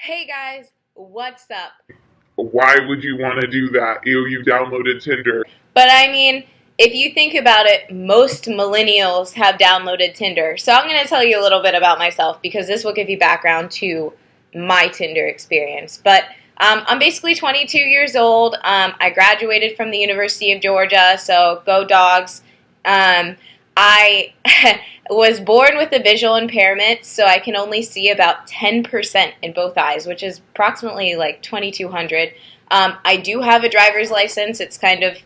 Hey guys, what's up? Why would you want to do that? You downloaded Tinder. But I mean, if you think about it, most millennials have downloaded Tinder. So I'm going to tell you a little bit about myself because this will give you background to my Tinder experience. But I'm basically 22 years old. I graduated from the University of Georgia, so go dogs. I was born with a visual impairment, so I can only see about 10% in both eyes, which is approximately like 2,200. I do have a driver's license. It's kind of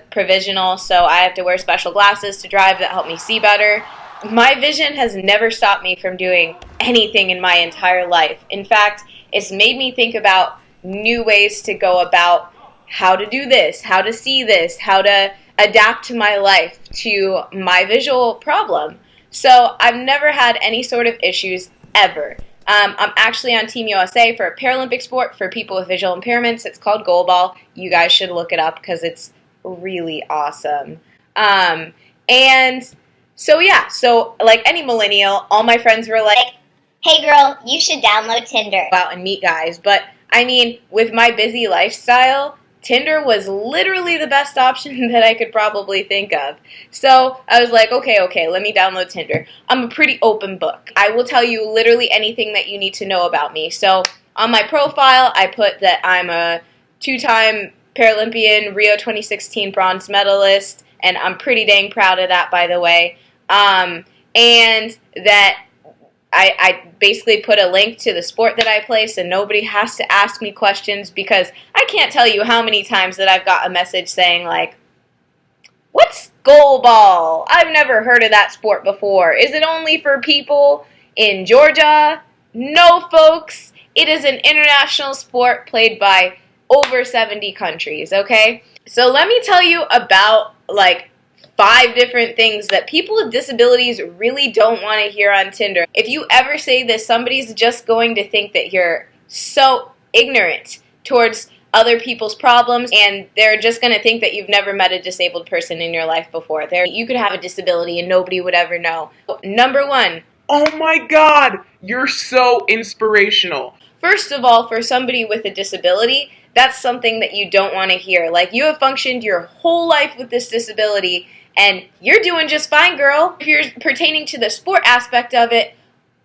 provisional, so I have to wear special glasses to drive that help me see better. My vision has never stopped me from doing anything in my entire life. In fact, it's made me think about new ways to go about how to do this, how to see this, how to adapt my life to my visual problem. So I've never had any sort of issues ever. I'm actually on Team USA for a Paralympic sport for people with visual impairments. It's called goalball. You guys should look it up because it's really awesome. And so yeah, so like any millennial, all my friends were like, Hey girl, you should download Tinder. "Go out and meet guys." But I mean, with my busy lifestyle, Tinder was literally the best option that I could probably think of. So I was like, okay, let me download Tinder. I'm a pretty open book. I will tell you literally anything that you need to know about me. So on my profile, I put that I'm a two-time Paralympian, Rio 2016 bronze medalist, and I'm pretty dang proud of that, by the way. And that I basically put a link to the sport that I play so nobody has to ask me questions because I can't tell you how many times that I've got a message saying like, what's goalball? I've never heard of that sport before. Is it only for people in Georgia? No, folks. It is an international sport played by over 70 countries, okay? So let me tell you about like 5 different things that people with disabilities really don't want to hear on Tinder. If you ever say this, somebody's just going to think that you're so ignorant towards other people's problems, and they're just going to think that you've never met a disabled person in your life before. You could have a disability and nobody would ever know. Number 1, Oh my god, you're so inspirational. first of all, for somebody with a disability, that's something that you don't want to hear. Like, you have functioned your whole life with this disability, and you're doing just fine, girl. If you're pertaining to the sport aspect of it,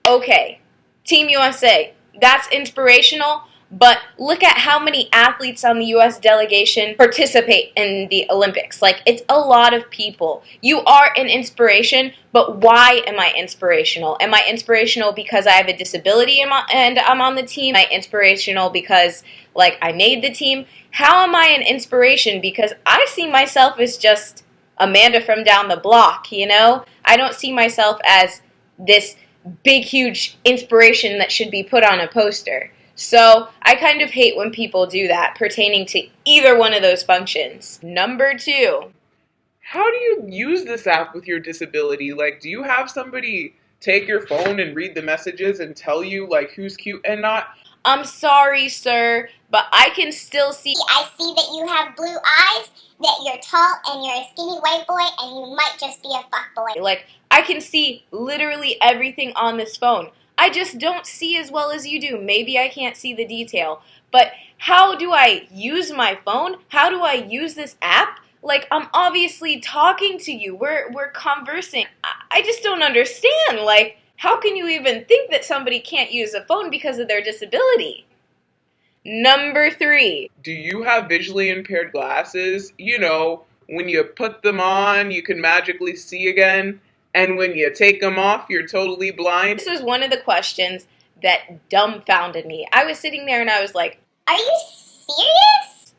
okay. Team USA, that's inspirational, but look at how many athletes on the U.S. delegation participate in the Olympics. Like, it's a lot of people. You are an inspiration, but why am I inspirational? Am I inspirational because I have a disability and I'm on the team? Am I inspirational because, like, I made the team? How am I an inspiration? Because I see myself as just Amanda from down the block, you know? I don't see myself as this big, huge inspiration that should be put on a poster. So I kind of hate when people do that pertaining to either one of those functions. Number 2, How do you use this app with your disability? Like, do you have somebody take your phone and read the messages and tell you, like, who's cute and not? I'm sorry, sir, but I can still see. I see that you have blue eyes, that you're tall and you're a skinny white boy, and you might just be a fuckboy. Like, I can see literally everything on this phone. I just don't see as well as you do. Maybe I can't see the detail. But how do I use my phone? How do I use this app? Like, I'm obviously talking to you. We're conversing. I just don't understand. Like, how can you even think that somebody can't use a phone because of their disability? Number 3, Do you have visually impaired glasses? You know, when you put them on, you can magically see again, and when you take them off, you're totally blind? this is one of the questions that dumbfounded me. I was sitting there and I was like, Are you serious?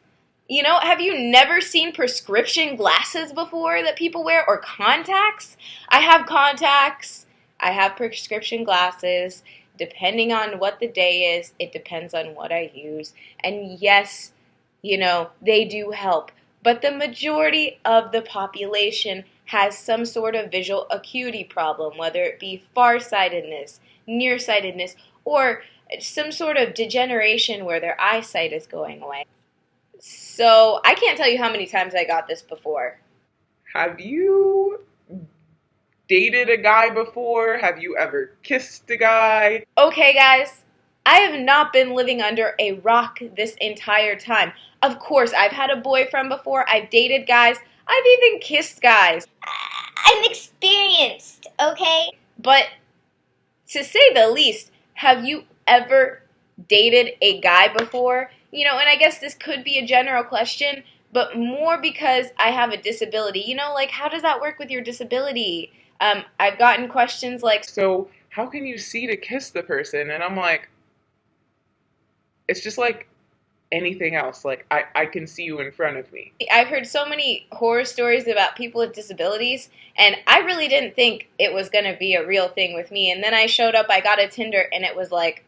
you know, have you never seen prescription glasses before that people wear or contacts? I have contacts. I have prescription glasses. Depending on what the day is, it depends on what I use. And yes, you know, they do help. But the majority of the population has some sort of visual acuity problem, whether it be farsightedness, nearsightedness, or some sort of degeneration where their eyesight is going away. So I can't tell you how many times I got this before. Have you dated a guy before? Have you ever kissed a guy? Okay, guys, I have not been living under a rock this entire time. Of course, I've had a boyfriend before, I've dated guys, I've even kissed guys. I'm experienced, okay? But to say the least, have you ever dated a guy before? And I guess this could be a general question, but more because I have a disability. Like, how does that work with your disability? I've gotten questions like, So how can you see to kiss the person? And I'm like, it's just like anything else. Like I can see you in front of me. I've heard so many horror stories about people with disabilities, and I really didn't think it was going to be a real thing with me. And then I showed up, I got a Tinder, and it was like,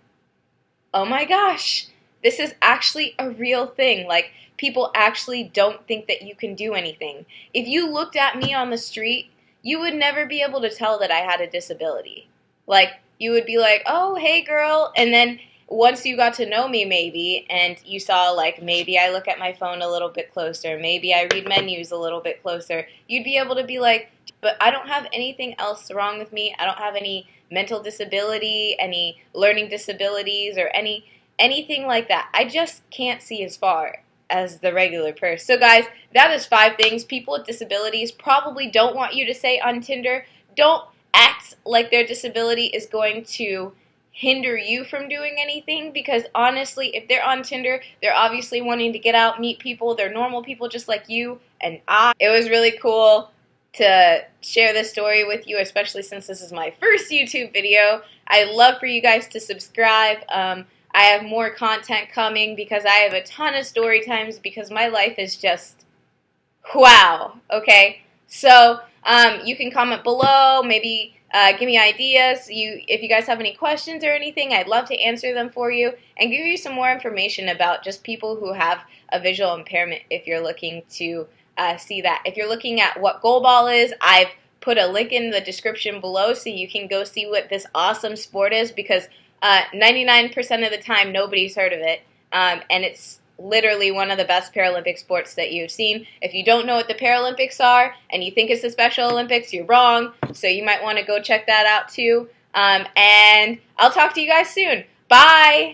oh my gosh, this is actually a real thing. Like, people actually don't think that you can do anything. If you looked at me on the street, you would never be able to tell that I had a disability. Like, you would be like, oh, hey, girl. And then once you got to know me, maybe, and you saw, like, maybe I look at my phone a little bit closer, maybe I read menus a little bit closer, you'd be able to be like, but I don't have anything else wrong with me. I don't have any mental disability, any learning disabilities, or anything like that. I just can't see as far as the regular person. So guys, that is 5 things people with disabilities probably don't want you to say on Tinder. Don't act like their disability is going to hinder you from doing anything, because honestly, if they're on Tinder, they're obviously wanting to get out, meet people. They're normal people just like you and I. It was really cool to share this story with you, especially since this is my first YouTube video. I'd love for you guys to subscribe. I have more content coming because I have a ton of story times, because my life is just wow. Okay, so you can comment below, maybe give me ideas. If you guys have any questions or anything, I'd love to answer them for you and give you some more information about just people who have a visual impairment if you're looking to see that. If you're looking at what goalball is, I've put a link in the description below so you can go see what this awesome sport is, because 99% of the time nobody's heard of it, and it's literally one of the best Paralympic sports that you've seen. If you don't know what the Paralympics are and you think it's the Special Olympics, you're wrong, so you might want to go check that out too. And I'll talk to you guys soon. Bye!